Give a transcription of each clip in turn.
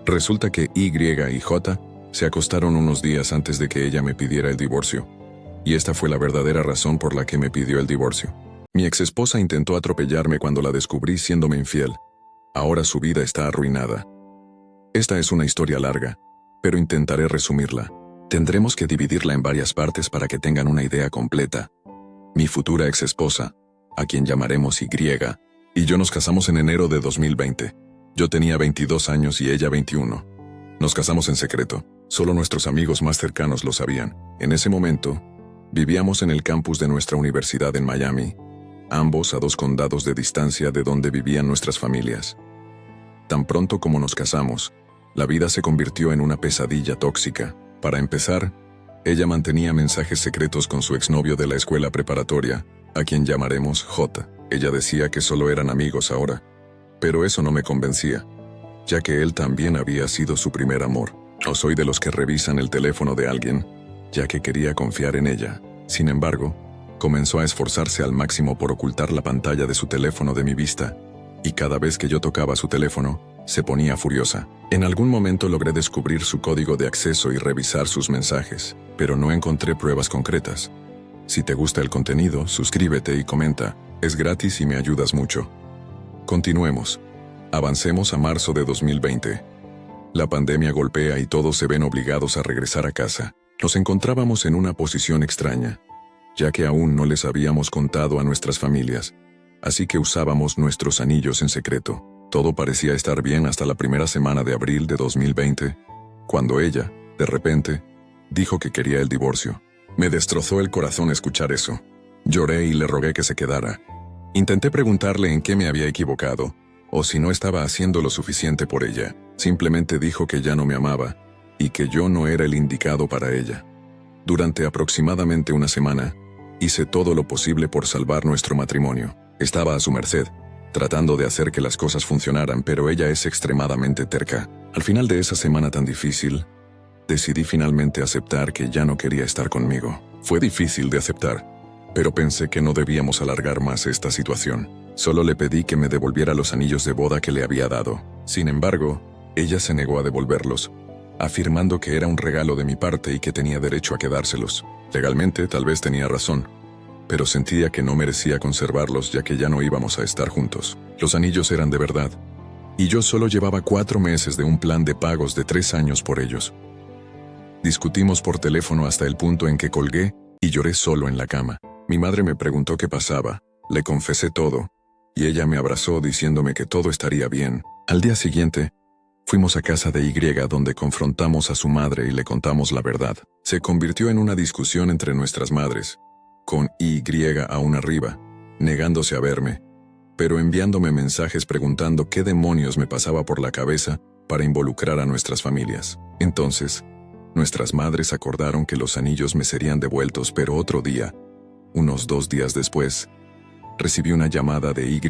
Resulta que Y y J se acostaron unos días antes de que ella me pidiera el divorcio. Y esta fue la verdadera razón por la que me pidió el divorcio. Mi exesposa intentó atropellarme cuando la descubrí siéndome infiel. Ahora su vida está arruinada. Esta es una historia larga, pero intentaré resumirla. Tendremos que dividirla en varias partes para que tengan una idea completa. Mi futura exesposa, a quien llamaremos Y, y yo nos casamos en enero de 2020. Yo tenía 22 años y ella 21. Nos casamos en secreto. Solo nuestros amigos más cercanos lo sabían. En ese momento, vivíamos en el campus de nuestra universidad en Miami, ambos a 2 condados de distancia de donde vivían nuestras familias. Tan pronto como nos casamos, la vida se convirtió en una pesadilla tóxica. Para empezar, ella mantenía mensajes secretos con su exnovio de la escuela preparatoria, a quien llamaremos J. Ella decía que solo eran amigos ahora, pero eso no me convencía, ya que él también había sido su primer amor. No soy de los que revisan el teléfono de alguien, ya que quería confiar en ella. Sin embargo, comenzó a esforzarse al máximo por ocultar la pantalla de su teléfono de mi vista, y cada vez que yo tocaba su teléfono, se ponía furiosa. En algún momento logré descubrir su código de acceso y revisar sus mensajes, pero no encontré pruebas concretas. Si te gusta el contenido, suscríbete y comenta. Es gratis y me ayudas mucho. Continuemos. Avancemos a marzo de 2020. La pandemia golpea y todos se ven obligados a regresar a casa. Nos encontrábamos en una posición extraña, ya que aún no les habíamos contado a nuestras familias, así que usábamos nuestros anillos en secreto. Todo parecía estar bien hasta la primera semana de abril de 2020, cuando ella, de repente, dijo que quería el divorcio. Me destrozó el corazón escuchar eso. Lloré y le rogué que se quedara. Intenté preguntarle en qué me había equivocado, o si no estaba haciendo lo suficiente por ella. Simplemente dijo que ya no me amaba, y que yo no era el indicado para ella. Durante aproximadamente una semana, hice todo lo posible por salvar nuestro matrimonio. Estaba a su merced, tratando de hacer que las cosas funcionaran, pero ella es extremadamente terca. Al final de esa semana tan difícil, decidí finalmente aceptar que ya no quería estar conmigo. Fue difícil de aceptar, pero pensé que no debíamos alargar más esta situación. Solo le pedí que me devolviera los anillos de boda que le había dado. Sin embargo, ella se negó a devolverlos, afirmando que era un regalo de mi parte y que tenía derecho a quedárselos. Legalmente, tal vez tenía razón, pero sentía que no merecía conservarlos ya que ya no íbamos a estar juntos. Los anillos eran de verdad, y yo solo llevaba 4 meses de un plan de pagos de 3 años por ellos. Discutimos por teléfono hasta el punto en que colgué y lloré solo en la cama. Mi madre me preguntó qué pasaba, le confesé todo, y ella me abrazó diciéndome que todo estaría bien. Al día siguiente, fuimos a casa de Y donde confrontamos a su madre y le contamos la verdad. Se convirtió en una discusión entre nuestras madres, con Y aún arriba, negándose a verme, pero enviándome mensajes preguntando qué demonios me pasaba por la cabeza para involucrar a nuestras familias. Entonces, nuestras madres acordaron que los anillos me serían devueltos, pero otro día, unos 2 días después, recibí una llamada de Y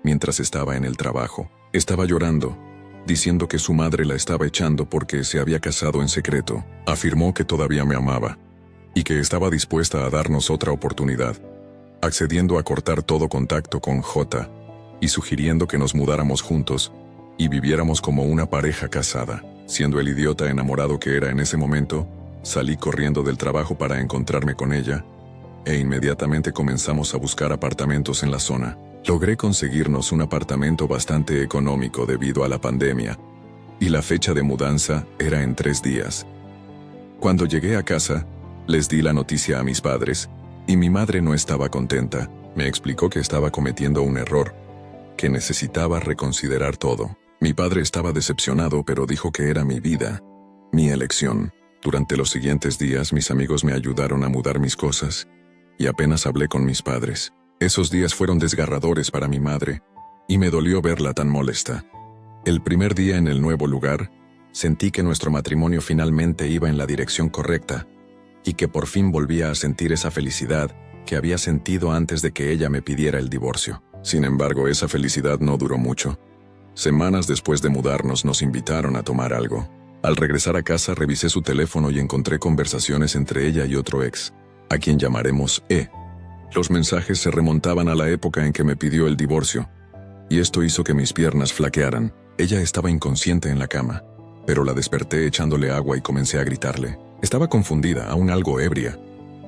mientras estaba en el trabajo. Estaba llorando, diciendo que su madre la estaba echando porque se había casado en secreto. Afirmó que todavía me amaba y que estaba dispuesta a darnos otra oportunidad, accediendo a cortar todo contacto con J y sugiriendo que nos mudáramos juntos y viviéramos como una pareja casada. Siendo el idiota enamorado que era en ese momento, salí corriendo del trabajo para encontrarme con ella e inmediatamente comenzamos a buscar apartamentos en la zona. Logré conseguirnos un apartamento bastante económico debido a la pandemia, y la fecha de mudanza era en 3 días. Cuando llegué a casa, les di la noticia a mis padres, y mi madre no estaba contenta. Me explicó que estaba cometiendo un error, que necesitaba reconsiderar todo. Mi padre estaba decepcionado, pero dijo que era mi vida, mi elección. Durante los siguientes días, mis amigos me ayudaron a mudar mis cosas, y apenas hablé con mis padres. Esos días fueron desgarradores para mi madre, y me dolió verla tan molesta. El primer día en el nuevo lugar, sentí que nuestro matrimonio finalmente iba en la dirección correcta, y que por fin volvía a sentir esa felicidad que había sentido antes de que ella me pidiera el divorcio. Sin embargo, esa felicidad no duró mucho. Semanas después de mudarnos nos invitaron a tomar algo. Al regresar a casa revisé su teléfono y encontré conversaciones entre ella y otro ex, a quien llamaremos E. Los mensajes se remontaban a la época en que me pidió el divorcio, y esto hizo que mis piernas flaquearan. Ella estaba inconsciente en la cama, pero la desperté echándole agua y comencé a gritarle. Estaba confundida, aún algo ebria,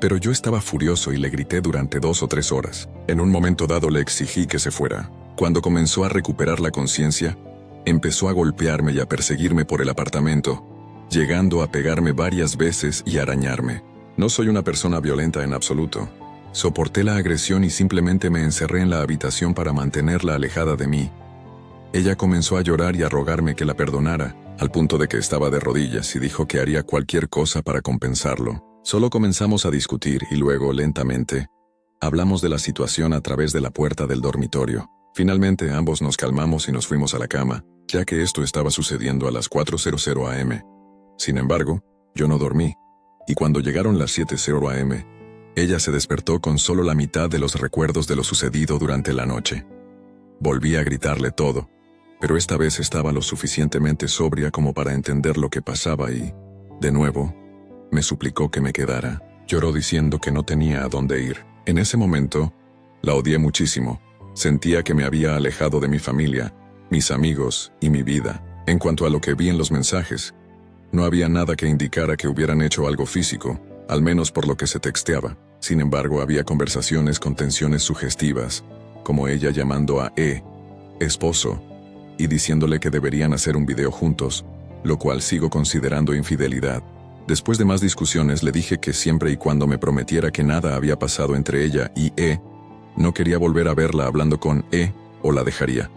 pero yo estaba furioso y le grité durante 2 o 3 horas. En un momento dado le exigí que se fuera. Cuando comenzó a recuperar la conciencia, empezó a golpearme y a perseguirme por el apartamento, llegando a pegarme varias veces y arañarme. No soy una persona violenta en absoluto. Soporté la agresión y simplemente me encerré en la habitación para mantenerla alejada de mí. Ella comenzó a llorar y a rogarme que la perdonara, al punto de que estaba de rodillas y dijo que haría cualquier cosa para compensarlo. Solo comenzamos a discutir y luego, lentamente, hablamos de la situación a través de la puerta del dormitorio. Finalmente ambos nos calmamos y nos fuimos a la cama, ya que esto estaba sucediendo a las 4:00 am. Sin embargo, yo no dormí, y cuando llegaron las 7:00 am, ella se despertó con solo la mitad de los recuerdos de lo sucedido durante la noche. Volví a gritarle todo, pero esta vez estaba lo suficientemente sobria como para entender lo que pasaba y, de nuevo, me suplicó que me quedara. Lloró diciendo que no tenía a dónde ir. En ese momento, la odié muchísimo. Sentía que me había alejado de mi familia, mis amigos y mi vida. En cuanto a lo que vi en los mensajes, no había nada que indicara que hubieran hecho algo físico, al menos por lo que se texteaba. Sin embargo, había conversaciones con tensiones sugestivas, como ella llamando a esposo, y diciéndole que deberían hacer un video juntos, lo cual sigo considerando infidelidad. Después de más discusiones le dije que siempre y cuando me prometiera que nada había pasado entre ella y no quería volver a verla hablando con o la dejaría.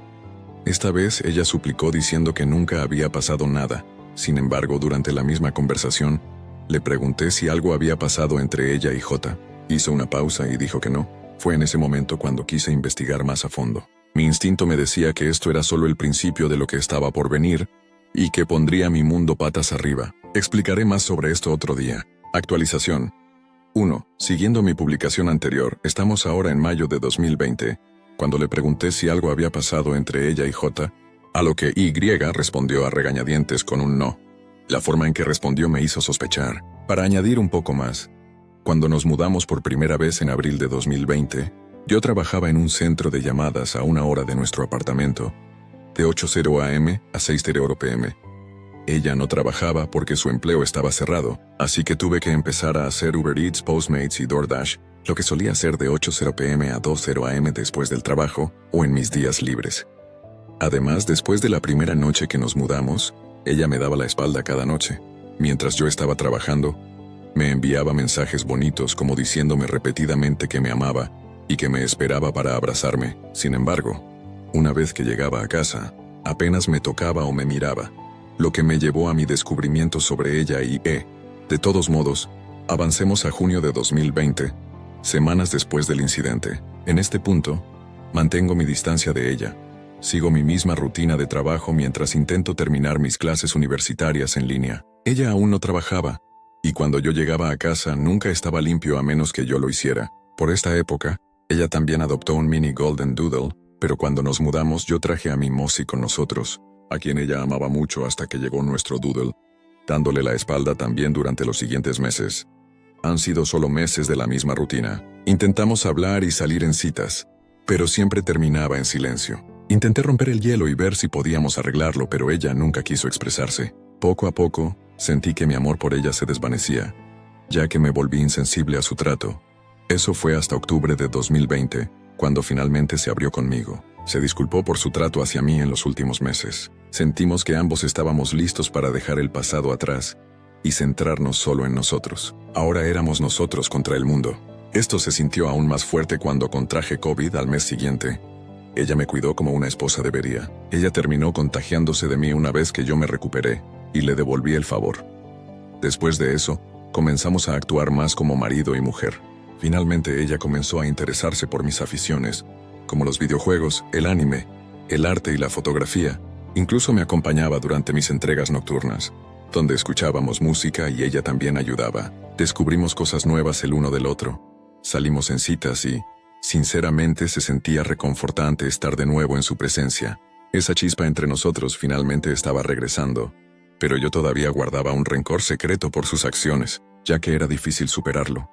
Esta vez ella suplicó diciendo que nunca había pasado nada. Sin embargo, durante la misma conversación, le pregunté si algo había pasado entre ella y J. Hizo una pausa y dijo que no. Fue en ese momento cuando quise investigar más a fondo. Mi instinto me decía que esto era solo el principio de lo que estaba por venir y que pondría mi mundo patas arriba. Explicaré más sobre esto otro día. Actualización. 1. Siguiendo mi publicación anterior, estamos ahora en mayo de 2020, cuando le pregunté si algo había pasado entre ella y J, a lo que Y respondió a regañadientes con un no. La forma en que respondió me hizo sospechar. Para añadir un poco más, cuando nos mudamos por primera vez en abril de 2020, yo trabajaba en un centro de llamadas a 1 hora de nuestro apartamento, de 8:00 am a 6:00 pm. Ella no trabajaba porque su empleo estaba cerrado, así que tuve que empezar a hacer Uber Eats, Postmates y DoorDash, lo que solía hacer de 8:00 pm a 2:00 am después del trabajo o en mis días libres. Además, después de la primera noche que nos mudamos, ella me daba la espalda cada noche. Mientras yo estaba trabajando, me enviaba mensajes bonitos como diciéndome repetidamente que me amaba y que me esperaba para abrazarme. Sin embargo, una vez que llegaba a casa, apenas me tocaba o me miraba, lo que me llevó a mi descubrimiento sobre ella y De todos modos, avancemos a junio de 2020, semanas después del incidente. En este punto, mantengo mi distancia de ella. Sigo mi misma rutina de trabajo mientras intento terminar mis clases universitarias en línea. Ella aún no trabajaba, y cuando yo llegaba a casa nunca estaba limpio a menos que yo lo hiciera. Por esta época, ella también adoptó un mini Golden Doodle, pero cuando nos mudamos yo traje a mi Mossy con nosotros, a quien ella amaba mucho hasta que llegó nuestro Doodle, dándole la espalda también durante los siguientes meses. Han sido solo meses de la misma rutina. Intentamos hablar y salir en citas, pero siempre terminaba en silencio. Intenté romper el hielo y ver si podíamos arreglarlo, pero ella nunca quiso expresarse. Poco a poco, sentí que mi amor por ella se desvanecía, ya que me volví insensible a su trato. Eso fue hasta octubre de 2020, cuando finalmente se abrió conmigo. Se disculpó por su trato hacia mí en los últimos meses. Sentimos que ambos estábamos listos para dejar el pasado atrás y centrarnos solo en nosotros. Ahora éramos nosotros contra el mundo. Esto se sintió aún más fuerte cuando contraje COVID al mes siguiente. Ella me cuidó como una esposa debería. Ella terminó contagiándose de mí una vez que yo me recuperé y le devolví el favor. Después de eso, comenzamos a actuar más como marido y mujer. Finalmente ella comenzó a interesarse por mis aficiones, como los videojuegos, el anime, el arte y la fotografía. Incluso me acompañaba durante mis entregas nocturnas, donde escuchábamos música y ella también ayudaba. Descubrimos cosas nuevas el uno del otro. Salimos en citas y, sinceramente, se sentía reconfortante estar de nuevo en su presencia. Esa chispa entre nosotros finalmente estaba regresando, pero yo todavía guardaba un rencor secreto por sus acciones, ya que era difícil superarlo.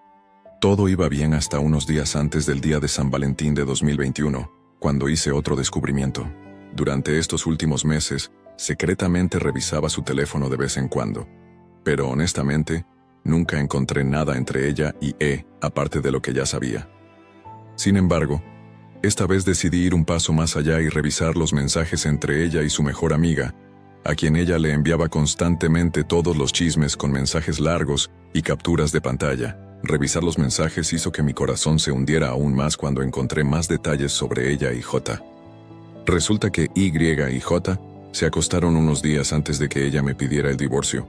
Todo iba bien hasta unos días antes del día de San Valentín de 2021, cuando hice otro descubrimiento. Durante estos últimos meses, secretamente revisaba su teléfono de vez en cuando. Pero honestamente, nunca encontré nada entre ella y aparte de lo que ya sabía. Sin embargo, esta vez decidí ir un paso más allá y revisar los mensajes entre ella y su mejor amiga, a quien ella le enviaba constantemente todos los chismes con mensajes largos y capturas de pantalla. Revisar los mensajes hizo que mi corazón se hundiera aún más cuando encontré más detalles sobre ella y J. Resulta que Y y J se acostaron unos días antes de que ella me pidiera el divorcio,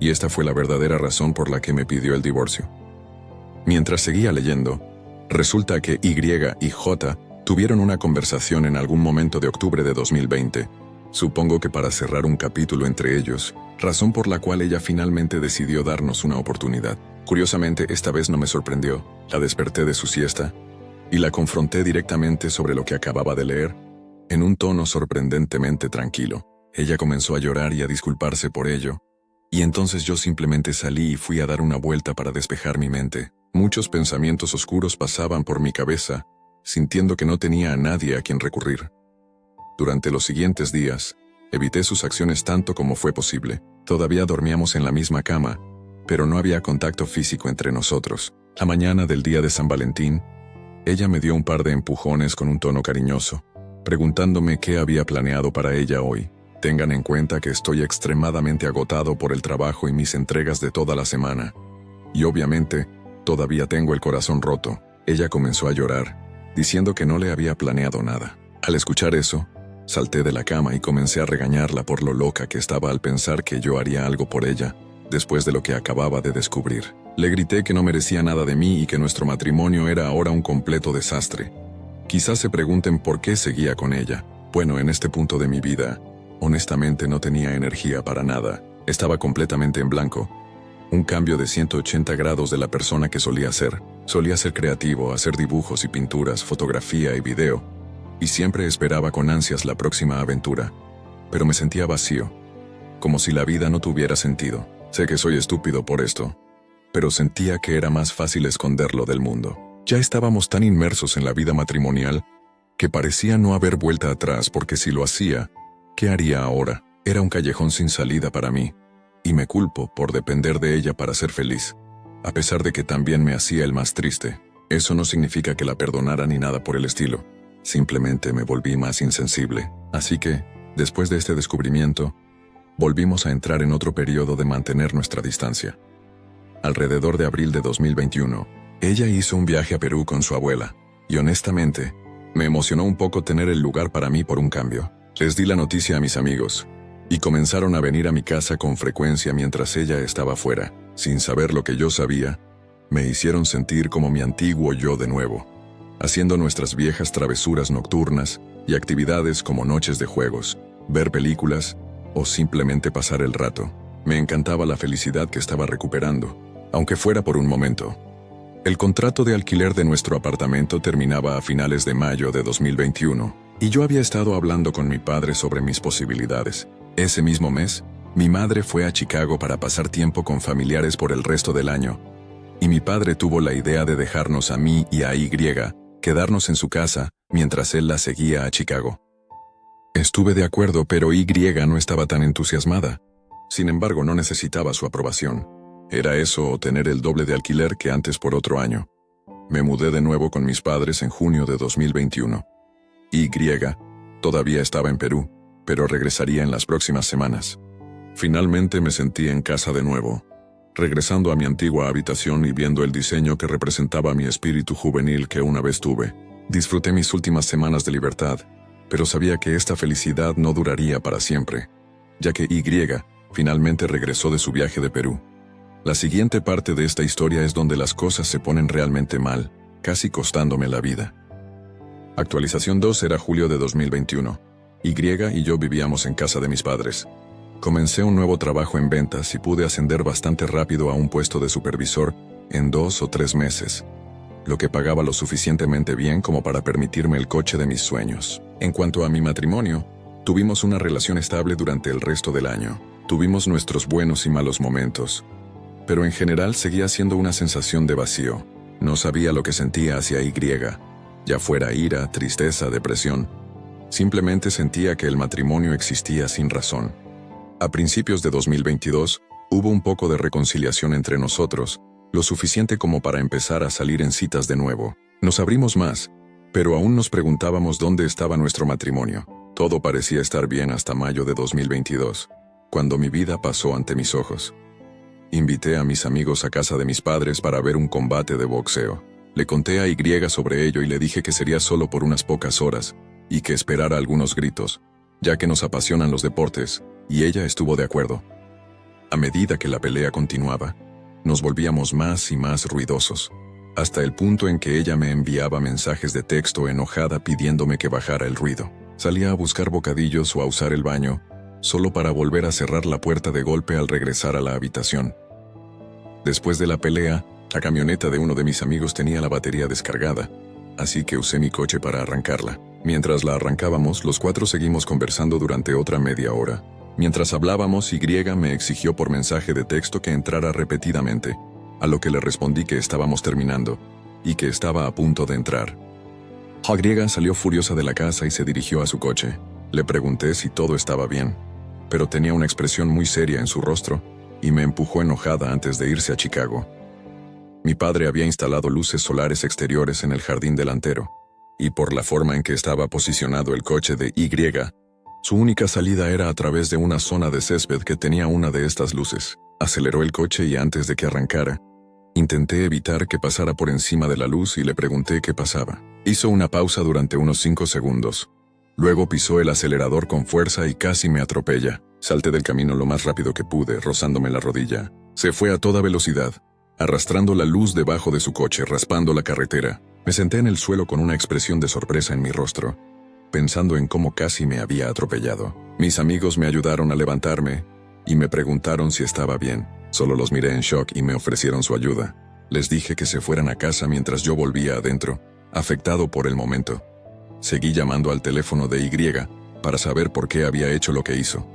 y esta fue la verdadera razón por la que me pidió el divorcio. Mientras seguía leyendo, resulta que Y y J tuvieron una conversación en algún momento de octubre de 2020, supongo que para cerrar un capítulo entre ellos, razón por la cual ella finalmente decidió darnos una oportunidad. Curiosamente, esta vez no me sorprendió. La desperté de su siesta y la confronté directamente sobre lo que acababa de leer, en un tono sorprendentemente tranquilo. Ella comenzó a llorar y a disculparse por ello, y entonces yo simplemente salí y fui a dar una vuelta para despejar mi mente. Muchos pensamientos oscuros pasaban por mi cabeza, sintiendo que no tenía a nadie a quien recurrir. Durante los siguientes días, evité sus acciones tanto como fue posible. Todavía dormíamos en la misma cama, pero no había contacto físico entre nosotros. La mañana del día de San Valentín, ella me dio un par de empujones con un tono cariñoso, preguntándome qué había planeado para ella hoy. Tengan en cuenta que estoy extremadamente agotado por el trabajo y mis entregas de toda la semana. Y obviamente, todavía tengo el corazón roto. Ella comenzó a llorar, diciendo que no le había planeado nada. Al escuchar eso, salté de la cama y comencé a regañarla por lo loca que estaba al pensar que yo haría algo por ella, después de lo que acababa de descubrir. Le grité que no merecía nada de mí y que nuestro matrimonio era ahora un completo desastre. Quizás se pregunten por qué seguía con ella. Bueno, en este punto de mi vida, honestamente no tenía energía para nada. Estaba completamente en blanco. Un cambio de 180 grados de la persona que solía ser. Solía ser creativo, hacer dibujos y pinturas, fotografía y video. Y siempre esperaba con ansias la próxima aventura. Pero me sentía vacío, como si la vida no tuviera sentido. Sé que soy estúpido por esto, pero sentía que era más fácil esconderlo del mundo. Ya estábamos tan inmersos en la vida matrimonial que parecía no haber vuelta atrás, porque si lo hacía, ¿qué haría ahora? Era un callejón sin salida para mí, y me culpo por depender de ella para ser feliz, a pesar de que también me hacía el más triste. Eso no significa que la perdonara ni nada por el estilo. Simplemente me volví más insensible. Así que, después de este descubrimiento, volvimos a entrar en otro periodo de mantener nuestra distancia. Alrededor de abril de 2021, ella hizo un viaje a Perú con su abuela, y honestamente, me emocionó un poco tener el lugar para mí por un cambio. Les di la noticia a mis amigos, y comenzaron a venir a mi casa con frecuencia mientras ella estaba fuera. Sin saber lo que yo sabía, me hicieron sentir como mi antiguo yo de nuevo, haciendo nuestras viejas travesuras nocturnas y actividades como noches de juegos, ver películas o simplemente pasar el rato. Me encantaba la felicidad que estaba recuperando, aunque fuera por un momento. El contrato de alquiler de nuestro apartamento terminaba a finales de mayo de 2021, y yo había estado hablando con mi padre sobre mis posibilidades. Ese mismo mes, mi madre fue a Chicago para pasar tiempo con familiares por el resto del año, y mi padre tuvo la idea de dejarnos a mí y a Y quedarnos en su casa mientras él la seguía a Chicago. Estuve de acuerdo, pero Y no estaba tan entusiasmada. Sin embargo, no necesitaba su aprobación. Era eso o tener el doble de alquiler que antes por otro año. Me mudé de nuevo con mis padres en junio de 2021. Y todavía estaba en Perú, pero regresaría en las próximas semanas. Finalmente me sentí en casa de nuevo, regresando a mi antigua habitación y viendo el diseño que representaba mi espíritu juvenil que una vez tuve. Disfruté mis últimas semanas de libertad, pero sabía que esta felicidad no duraría para siempre, ya que Y finalmente regresó de su viaje de Perú. La siguiente parte de esta historia es donde las cosas se ponen realmente mal, casi costándome la vida. Actualización 2 era julio de 2021. Y yo vivíamos en casa de mis padres. Comencé un nuevo trabajo en ventas y pude ascender bastante rápido a un puesto de supervisor en 2 o 3 meses, lo que pagaba lo suficientemente bien como para permitirme el coche de mis sueños. En cuanto a mi matrimonio, tuvimos una relación estable durante el resto del año. Tuvimos nuestros buenos y malos momentos, pero en general seguía siendo una sensación de vacío. No sabía lo que sentía hacia Y, ya fuera ira, tristeza, depresión. Simplemente sentía que el matrimonio existía sin razón. A principios de 2022, hubo un poco de reconciliación entre nosotros, lo suficiente como para empezar a salir en citas de nuevo. Nos abrimos más, pero aún nos preguntábamos dónde estaba nuestro matrimonio. Todo parecía estar bien hasta mayo de 2022, cuando mi vida pasó ante mis ojos. Invité a mis amigos a casa de mis padres para ver un combate de boxeo. Le conté a Y sobre ello y le dije que sería solo por unas pocas horas, y que esperara algunos gritos, ya que nos apasionan los deportes, y ella estuvo de acuerdo. A medida que la pelea continuaba, nos volvíamos más y más ruidosos, hasta el punto en que ella me enviaba mensajes de texto enojada pidiéndome que bajara el ruido. Salía a buscar bocadillos o a usar el baño, solo para volver a cerrar la puerta de golpe al regresar a la habitación. Después de la pelea, la camioneta de uno de mis amigos tenía la batería descargada, así que usé mi coche para arrancarla. Mientras la arrancábamos, los cuatro seguimos conversando durante otra media hora. Mientras hablábamos, Y me exigió por mensaje de texto que entrara repetidamente, a lo que le respondí que estábamos terminando, y que estaba a punto de entrar. Y salió furiosa de la casa y se dirigió a su coche. Le pregunté si todo estaba bien, pero tenía una expresión muy seria en su rostro, y me empujó enojada antes de irse a Chicago. Mi padre había instalado luces solares exteriores en el jardín delantero, y por la forma en que estaba posicionado el coche de Y, su única salida era a través de una zona de césped que tenía una de estas luces. Aceleró el coche y antes de que arrancara, intenté evitar que pasara por encima de la luz y le pregunté qué pasaba. Hizo una pausa durante unos 5 segundos. Luego pisó el acelerador con fuerza y casi me atropella. Salté del camino lo más rápido que pude, rozándome la rodilla. Se fue a toda velocidad, arrastrando la luz debajo de su coche, raspando la carretera. Me senté en el suelo con una expresión de sorpresa en mi rostro, pensando en cómo casi me había atropellado. Mis amigos me ayudaron a levantarme y me preguntaron si estaba bien. Solo los miré en shock y me ofrecieron su ayuda. Les dije que se fueran a casa mientras yo volvía adentro, afectado por el momento. Seguí llamando al teléfono de Y para saber por qué había hecho lo que hizo.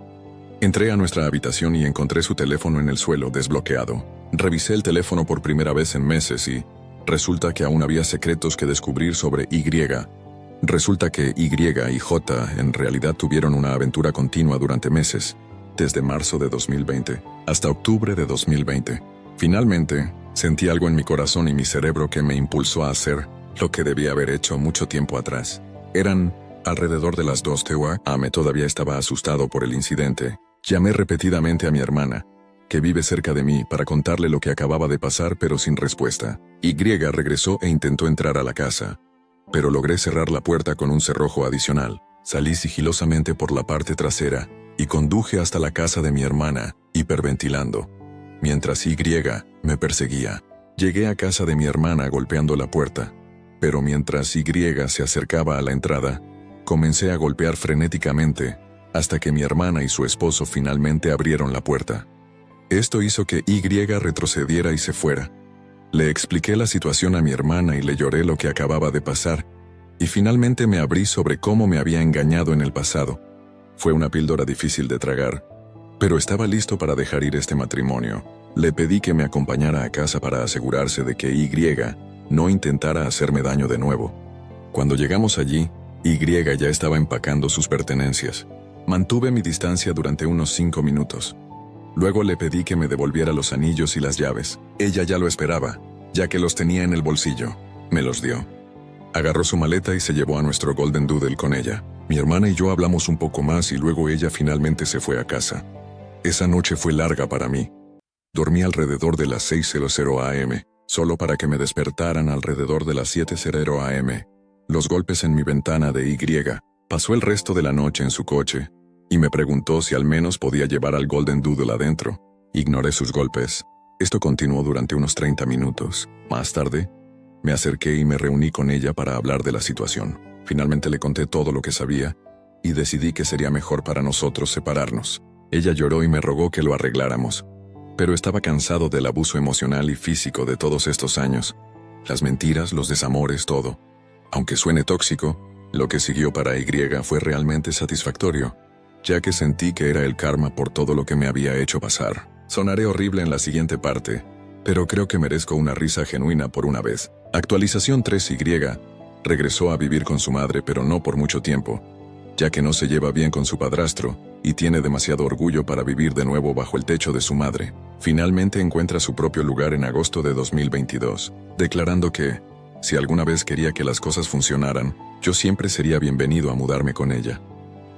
Entré a nuestra habitación y encontré su teléfono en el suelo desbloqueado. Revisé el teléfono por primera vez en meses y resulta que aún había secretos que descubrir sobre Y. Resulta que Y y J en realidad tuvieron una aventura continua durante meses, desde marzo de 2020 hasta octubre de 2020. Finalmente, sentí algo en mi corazón y mi cerebro que me impulsó a hacer lo que debía haber hecho mucho tiempo atrás. Eran alrededor de las 2 a.m. Todavía estaba asustado por el incidente. Llamé repetidamente a mi hermana, que vive cerca de mí, para contarle lo que acababa de pasar, pero sin respuesta. Y regresó e intentó entrar a la casa, pero logré cerrar la puerta con un cerrojo adicional. Salí sigilosamente por la parte trasera y conduje hasta la casa de mi hermana, hiperventilando, mientras Y me perseguía. Llegué a casa de mi hermana golpeando la puerta, pero mientras Y se acercaba a la entrada, comencé a golpear frenéticamente hasta que mi hermana y su esposo finalmente abrieron la puerta. Esto hizo que Y retrocediera y se fuera. Le expliqué la situación a mi hermana y le lloré lo que acababa de pasar, y finalmente me abrí sobre cómo me había engañado en el pasado. Fue una píldora difícil de tragar, pero estaba listo para dejar ir este matrimonio. Le pedí que me acompañara a casa para asegurarse de que Y no intentara hacerme daño de nuevo. Cuando llegamos allí, Y ya estaba empacando sus pertenencias. Mantuve mi distancia durante unos 5 minutos. Luego le pedí que me devolviera los anillos y las llaves. Ella ya lo esperaba, ya que los tenía en el bolsillo. Me los dio. Agarró su maleta y se llevó a nuestro Golden Doodle con ella. Mi hermana y yo hablamos un poco más y luego ella finalmente se fue a casa. Esa noche fue larga para mí. Dormí alrededor de las 6:00 a.m., solo para que me despertaran alrededor de las 7:00 a.m. Los golpes en mi ventana de Y. Pasó el resto de la noche en su coche y me preguntó si al menos podía llevar al Golden Doodle adentro. Ignoré sus golpes. Esto continuó durante unos 30 minutos. Más tarde, me acerqué y me reuní con ella para hablar de la situación. Finalmente le conté todo lo que sabía y decidí que sería mejor para nosotros separarnos. Ella lloró y me rogó que lo arregláramos, pero estaba cansado del abuso emocional y físico de todos estos años. Las mentiras, los desamores, todo. Aunque suene tóxico, lo que siguió para Y fue realmente satisfactorio, ya que sentí que era el karma por todo lo que me había hecho pasar. Sonaré horrible en la siguiente parte, pero creo que merezco una risa genuina por una vez. Actualización 3. Y regresó a vivir con su madre, pero no por mucho tiempo. ya que no se lleva bien con su padrastro y tiene demasiado orgullo para vivir de nuevo bajo el techo de su madre. Finalmente encuentra su propio lugar en agosto de 2022, declarando que, si alguna vez quería que las cosas funcionaran, yo siempre sería bienvenido a mudarme con ella.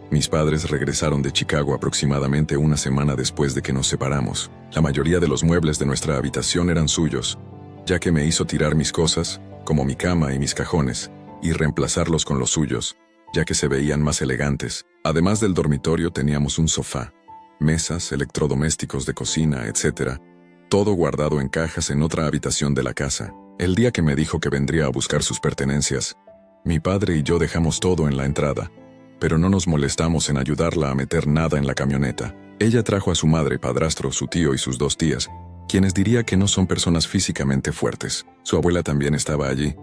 Mis padres regresaron de Chicago aproximadamente una semana después de que nos separamos. La mayoría de los muebles de nuestra habitación eran suyos, ya que me hizo tirar mis cosas, como mi cama y mis cajones, y reemplazarlos con los suyos, ya que se veían más elegantes. Además del dormitorio teníamos un sofá, mesas, electrodomésticos de cocina, etc. Todo guardado en cajas en otra habitación de la casa. El día que me dijo que vendría a buscar sus pertenencias, mi padre y yo dejamos todo en la entrada, pero no nos molestamos en ayudarla a meter nada en la camioneta. Ella trajo a su madre, padrastro, su tío y sus 2 tías, quienes diría que no son personas físicamente fuertes. Su abuela también estaba allí,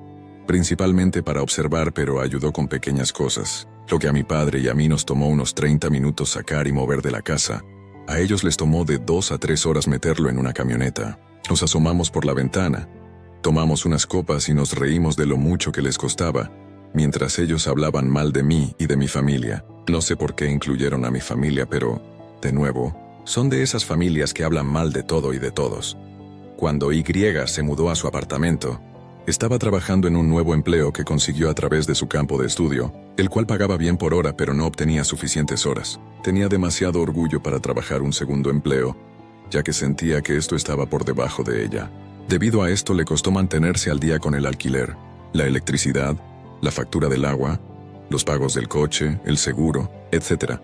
principalmente para observar, pero ayudó con pequeñas cosas, lo que a mi padre y a mí nos tomó unos 30 minutos sacar y mover de la casa. A ellos les tomó de 2 a 3 horas meterlo en una camioneta. Nos asomamos por la ventana, tomamos unas copas y nos reímos de lo mucho que les costaba, mientras ellos hablaban mal de mí y de mi familia. No sé por qué incluyeron a mi familia, pero, de nuevo, son de esas familias que hablan mal de todo y de todos. Cuando Y se mudó a su apartamento, estaba trabajando en un nuevo empleo que consiguió a través de su campo de estudio, el cual pagaba bien por hora pero no obtenía suficientes horas. Tenía demasiado orgullo para trabajar un segundo empleo, ya que sentía que esto estaba por debajo de ella. Debido a esto le costó mantenerse al día con el alquiler, la electricidad, la factura del agua, los pagos del coche, el seguro, etc.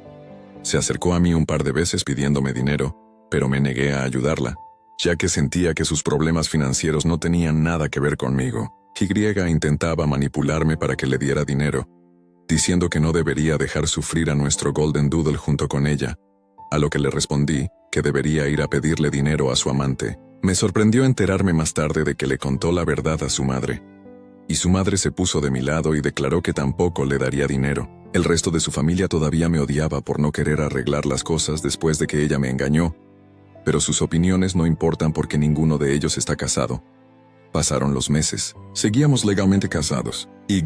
Se acercó a mí un par de veces pidiéndome dinero, pero me negué a ayudarla, ya que sentía que sus problemas financieros no tenían nada que ver conmigo. Y intentaba manipularme para que le diera dinero, diciendo que no debería dejar sufrir a nuestro Golden Doodle junto con ella, a lo que le respondí que debería ir a pedirle dinero a su amante. Me sorprendió enterarme más tarde de que le contó la verdad a su madre, y su madre se puso de mi lado y declaró que tampoco le daría dinero. El resto de su familia todavía me odiaba por no querer arreglar las cosas después de que ella me engañó, pero sus opiniones no importan porque ninguno de ellos está casado. Pasaron los meses. Seguíamos legalmente casados. Y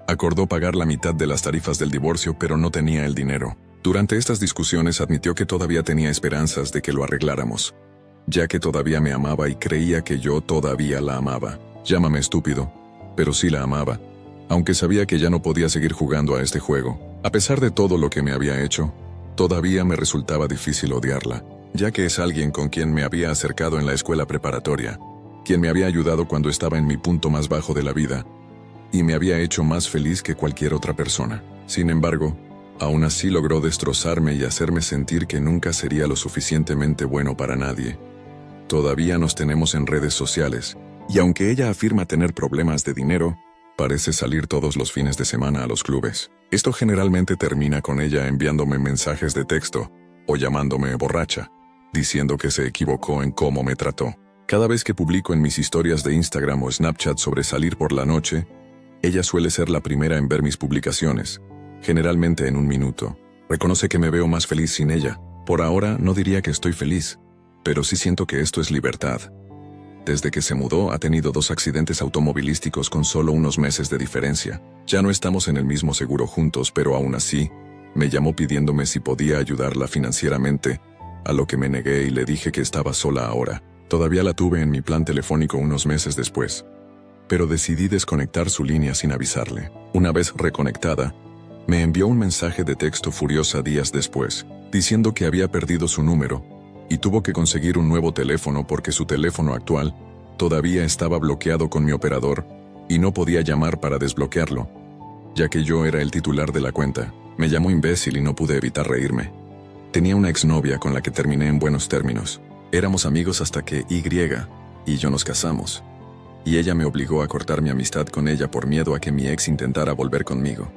acordó pagar la mitad de las tarifas del divorcio, pero no tenía el dinero. Durante estas discusiones admitió que todavía tenía esperanzas de que lo arregláramos, ya que todavía me amaba y creía que yo todavía la amaba. Llámame estúpido, pero sí la amaba, aunque sabía que ya no podía seguir jugando a este juego. A pesar de todo lo que me había hecho, todavía me resultaba difícil odiarla, ya que es alguien con quien me había acercado en la escuela preparatoria, quien me había ayudado cuando estaba en mi punto más bajo de la vida, y me había hecho más feliz que cualquier otra persona. Sin embargo, aún así logró destrozarme y hacerme sentir que nunca sería lo suficientemente bueno para nadie. Todavía nos tenemos en redes sociales, y aunque ella afirma tener problemas de dinero, parece salir todos los fines de semana a los clubes. Esto generalmente termina con ella enviándome mensajes de texto o llamándome borracha, diciendo que se equivocó en cómo me trató. Cada vez que publico en mis historias de Instagram o Snapchat sobre salir por la noche, ella suele ser la primera en ver mis publicaciones, generalmente en 1 minuto. Reconoce que me veo más feliz sin ella. Por ahora no diría que estoy feliz, pero sí siento que esto es libertad. Desde que se mudó ha tenido 2 accidentes automovilísticos con solo unos meses de diferencia. Ya no estamos en el mismo seguro juntos, pero aún así, me llamó pidiéndome si podía ayudarla financieramente, a lo que me negué y le dije que estaba sola ahora. Todavía la tuve en mi plan telefónico unos meses después, pero decidí desconectar su línea sin avisarle. Una vez reconectada, me envió un mensaje de texto furiosa días después, diciendo que había perdido su número, y tuvo que conseguir un nuevo teléfono porque su teléfono actual todavía estaba bloqueado con mi operador y no podía llamar para desbloquearlo, ya que yo era el titular de la cuenta. Me llamó imbécil y no pude evitar reírme. Tenía una exnovia con la que terminé en buenos términos. Éramos amigos hasta que y yo nos casamos, y ella me obligó a cortar mi amistad con ella por miedo a que mi ex intentara volver conmigo.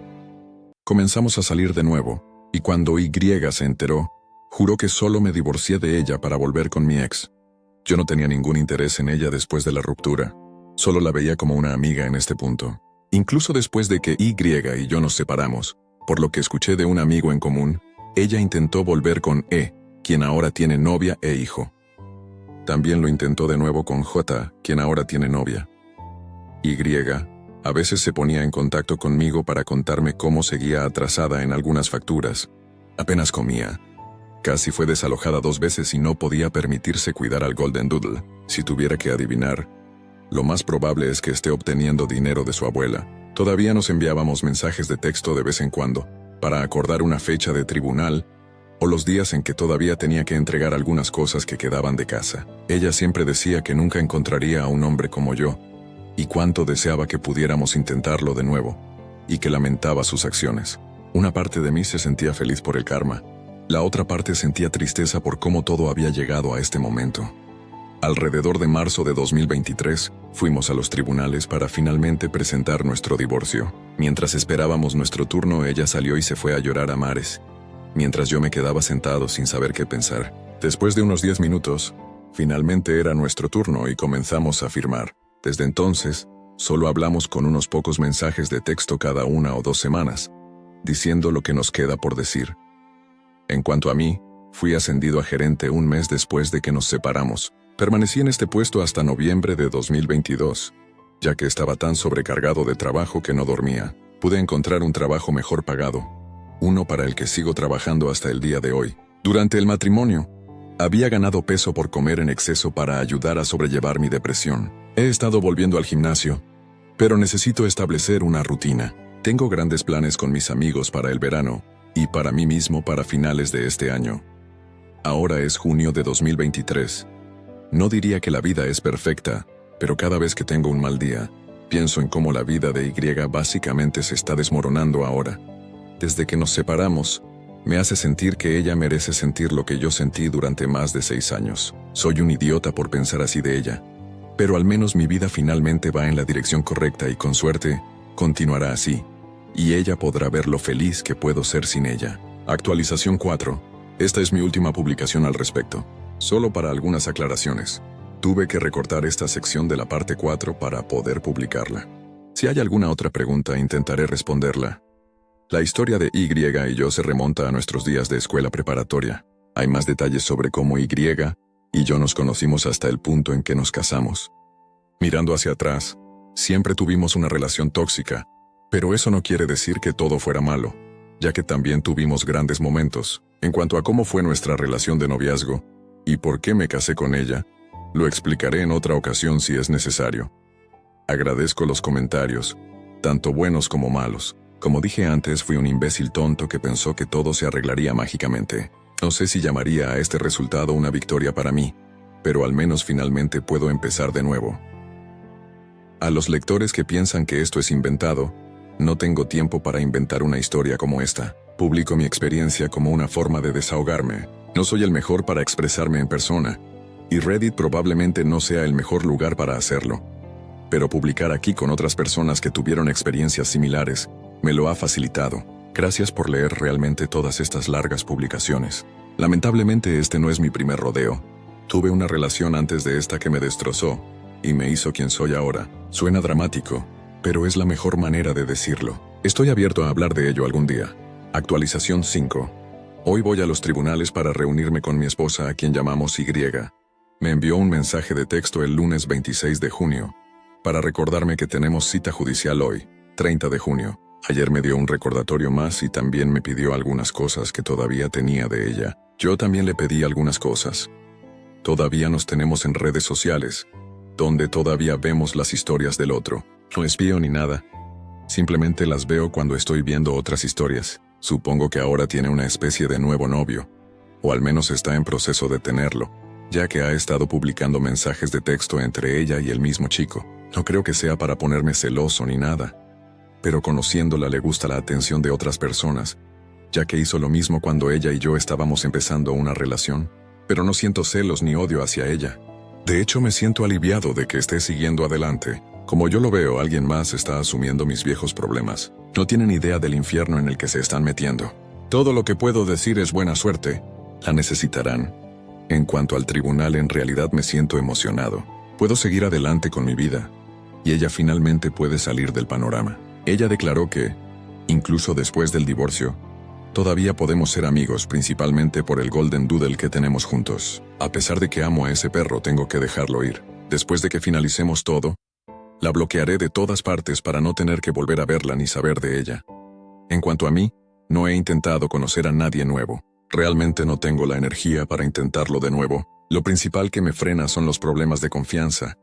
Comenzamos a salir de nuevo, y cuando se enteró, juró que solo me divorcié de ella para volver con mi ex. Yo no tenía ningún interés en ella después de la ruptura, solo la veía como una amiga en este punto. Incluso después de que y yo nos separamos, por lo que escuché de un amigo en común, ella intentó volver con quien ahora tiene novia e hijo. También lo intentó de nuevo con J, quien ahora tiene novia. Y, A veces se ponía en contacto conmigo para contarme cómo seguía atrasada en algunas facturas. Apenas comía. Casi fue desalojada 2 veces y no podía permitirse cuidar al Golden Doodle. Si tuviera que adivinar, lo más probable es que esté obteniendo dinero de su abuela. Todavía nos enviábamos mensajes de texto de vez en cuando, para acordar una fecha de tribunal, o los días en que todavía tenía que entregar algunas cosas que quedaban de casa. Ella siempre decía que nunca encontraría a un hombre como yo, y cuánto deseaba que pudiéramos intentarlo de nuevo, y que lamentaba sus acciones. Una parte de mí se sentía feliz por el karma. La otra parte sentía tristeza por cómo todo había llegado a este momento. Alrededor de marzo de 2023, fuimos a los tribunales para finalmente presentar nuestro divorcio. Mientras esperábamos nuestro turno, ella salió y se fue a llorar a mares, mientras yo me quedaba sentado sin saber qué pensar. Después de unos 10 minutos, finalmente era nuestro turno y comenzamos a firmar. Desde entonces, solo hablamos con unos pocos mensajes de texto cada 1 o 2 semanas, diciendo lo que nos queda por decir. En cuanto a mí, fui ascendido a gerente un mes después de que nos separamos. Permanecí en este puesto hasta noviembre de 2022, ya que estaba tan sobrecargado de trabajo que no dormía. Pude encontrar un trabajo mejor pagado, uno para el que sigo trabajando hasta el día de hoy. Durante el matrimonio, había ganado peso por comer en exceso para ayudar a sobrellevar mi depresión. He estado volviendo al gimnasio, pero necesito establecer una rutina. Tengo grandes planes con mis amigos para el verano, y para mí mismo para finales de este año. Ahora es junio de 2023. No diría que la vida es perfecta, pero cada vez que tengo un mal día, pienso en cómo la vida de Y básicamente se está desmoronando ahora. Desde que nos separamos, me hace sentir que ella merece sentir lo que yo sentí durante más de 6 años. Soy un idiota por pensar así de ella, pero al menos mi vida finalmente va en la dirección correcta y con suerte, continuará así, y ella podrá ver lo feliz que puedo ser sin ella. Actualización 4. Esta es mi última publicación al respecto. Solo para algunas aclaraciones. Tuve que recortar esta sección de la parte 4 para poder publicarla. Si hay alguna otra pregunta, intentaré responderla. La historia de Y y yo se remonta a nuestros días de escuela preparatoria. Hay más detalles sobre cómo Y y yo nos conocimos hasta el punto en que nos casamos. Mirando hacia atrás, siempre tuvimos una relación tóxica, pero eso no quiere decir que todo fuera malo, ya que también tuvimos grandes momentos. En cuanto a cómo fue nuestra relación de noviazgo, y por qué me casé con ella, lo explicaré en otra ocasión si es necesario. Agradezco los comentarios, tanto buenos como malos. Como dije antes, fui un imbécil tonto que pensó que todo se arreglaría mágicamente. No sé si llamaría a este resultado una victoria para mí, pero al menos finalmente puedo empezar de nuevo. A los lectores que piensan que esto es inventado, no tengo tiempo para inventar una historia como esta. Publico mi experiencia como una forma de desahogarme. No soy el mejor para expresarme en persona, y Reddit probablemente no sea el mejor lugar para hacerlo. Pero publicar aquí con otras personas que tuvieron experiencias similares me lo ha facilitado. Gracias por leer realmente todas estas largas publicaciones. Lamentablemente este no es mi primer rodeo. Tuve una relación antes de esta que me destrozó, y me hizo quien soy ahora. Suena dramático, pero es la mejor manera de decirlo. Estoy abierto a hablar de ello algún día. Actualización 5. Hoy voy a los tribunales para reunirme con mi esposa, a quien llamamos Y. Me envió un mensaje de texto el lunes 26 de junio, para recordarme que tenemos cita judicial hoy, 30 de junio. Ayer me dio un recordatorio más y también me pidió algunas cosas que todavía tenía de ella. Yo también le pedí algunas cosas. Todavía nos tenemos en redes sociales, donde todavía vemos las historias del otro. No espío ni nada. Simplemente las veo cuando estoy viendo otras historias. Supongo que ahora tiene una especie de nuevo novio, o al menos está en proceso de tenerlo, ya que ha estado publicando mensajes de texto entre ella y el mismo chico. No creo que sea para ponerme celoso ni nada, pero conociéndola le gusta la atención de otras personas, ya que hizo lo mismo cuando ella y yo estábamos empezando una relación. Pero no siento celos ni odio hacia ella. De hecho, me siento aliviado de que esté siguiendo adelante. Como yo lo veo, alguien más está asumiendo mis viejos problemas. No tienen idea del infierno en el que se están metiendo. Todo lo que puedo decir es buena suerte. La necesitarán. En cuanto al tribunal, en realidad me siento emocionado. Puedo seguir adelante con mi vida, y ella finalmente puede salir del panorama. Ella declaró que, incluso después del divorcio, todavía podemos ser amigos, principalmente por el Golden Doodle que tenemos juntos. A pesar de que amo a ese perro, tengo que dejarlo ir. Después de que finalicemos todo, La bloquearé de todas partes para no tener que volver a verla ni saber de ella. En cuanto a mí, no he intentado conocer a nadie nuevo. Realmente no tengo la energía para intentarlo de nuevo. Lo principal que me frena son los problemas de confianza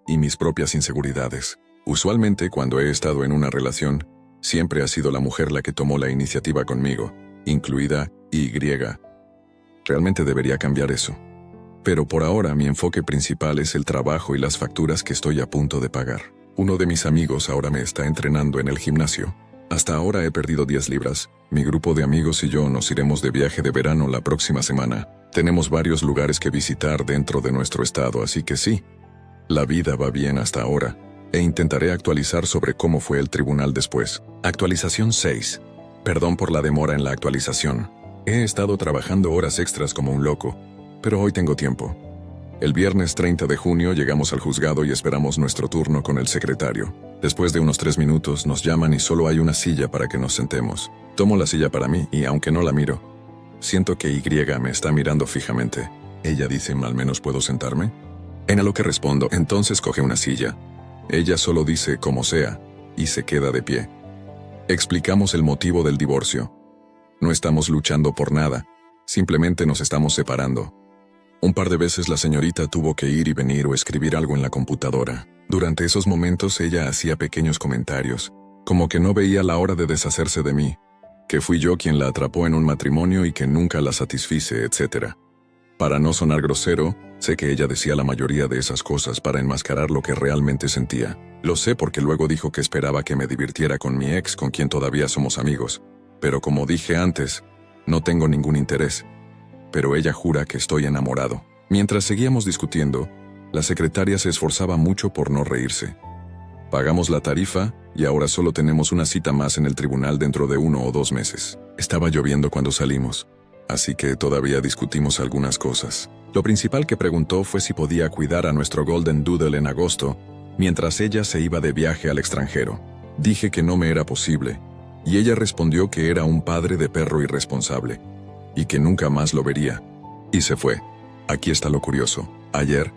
y mis propias inseguridades. Usualmente, cuando he estado en una relación, siempre ha sido la mujer la que tomó la iniciativa conmigo, incluida Y. Realmente debería cambiar eso. Pero por ahora mi enfoque principal es el trabajo y las facturas que estoy a punto de pagar. Uno de mis amigos ahora me está entrenando en el gimnasio. Hasta ahora he perdido 10 libras. Mi grupo de amigos y yo nos iremos de viaje de verano la próxima semana. Tenemos varios lugares que visitar dentro de nuestro estado, así que sí, la vida va bien hasta ahora, e intentaré actualizar sobre cómo fue el tribunal después. Actualización 6. Perdón por la demora en la actualización. He estado trabajando horas extras como un loco, pero hoy tengo tiempo. El viernes 30 de junio llegamos al juzgado y esperamos nuestro turno con el secretario. Después de unos 3 minutos nos llaman y solo hay una silla para que nos sentemos. Tomo la silla para mí y aunque no la miro, siento que Y me está mirando fijamente. Ella dice, ¿al menos puedo sentarme? En a lo que respondo, entonces coge una silla. Ella solo dice, como sea, y se queda de pie. Explicamos el motivo del divorcio. No estamos luchando por nada, simplemente nos estamos separando. Un par de veces la señorita tuvo que ir y venir o escribir algo en la computadora. Durante esos momentos ella hacía pequeños comentarios, como que no veía la hora de deshacerse de mí, que fui yo quien la atrapó en un matrimonio y que nunca la satisfice, etc. Para no sonar grosero, sé que ella decía la mayoría de esas cosas para enmascarar lo que realmente sentía. Lo sé porque luego dijo que esperaba que me divirtiera con mi ex, con quien todavía somos amigos. Pero como dije antes, no tengo ningún interés. Pero ella jura que estoy enamorado. Mientras seguíamos discutiendo, la secretaria se esforzaba mucho por no reírse. Pagamos la tarifa y ahora solo tenemos una cita más en el tribunal dentro de 1 o 2 meses. Estaba lloviendo cuando salimos, así que todavía discutimos algunas cosas. Lo principal que preguntó fue si podía cuidar a nuestro Golden Doodle en agosto, mientras ella se iba de viaje al extranjero. Dije que no me era posible, y ella respondió que era un padre de perro irresponsable, y que nunca más lo vería. Y se fue. Aquí está lo curioso. Ayer,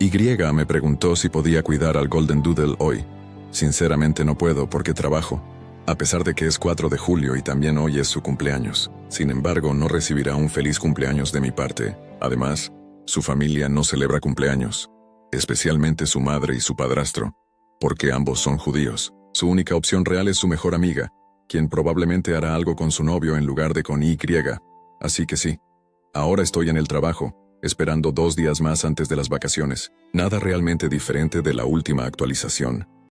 Y me preguntó si podía cuidar al Golden Doodle hoy. Sinceramente no puedo porque trabajo, a pesar de que es 4 de julio y también hoy es su cumpleaños. Sin embargo, no recibirá un feliz cumpleaños de mi parte. Además, su familia no celebra cumpleaños, especialmente su madre y su padrastro, porque ambos son judíos. Su única opción real es su mejor amiga, quien probablemente hará algo con su novio en lugar de con Y. Así que sí, ahora estoy en el trabajo, esperando 2 días más antes de las vacaciones. Nada realmente diferente de la última actualización.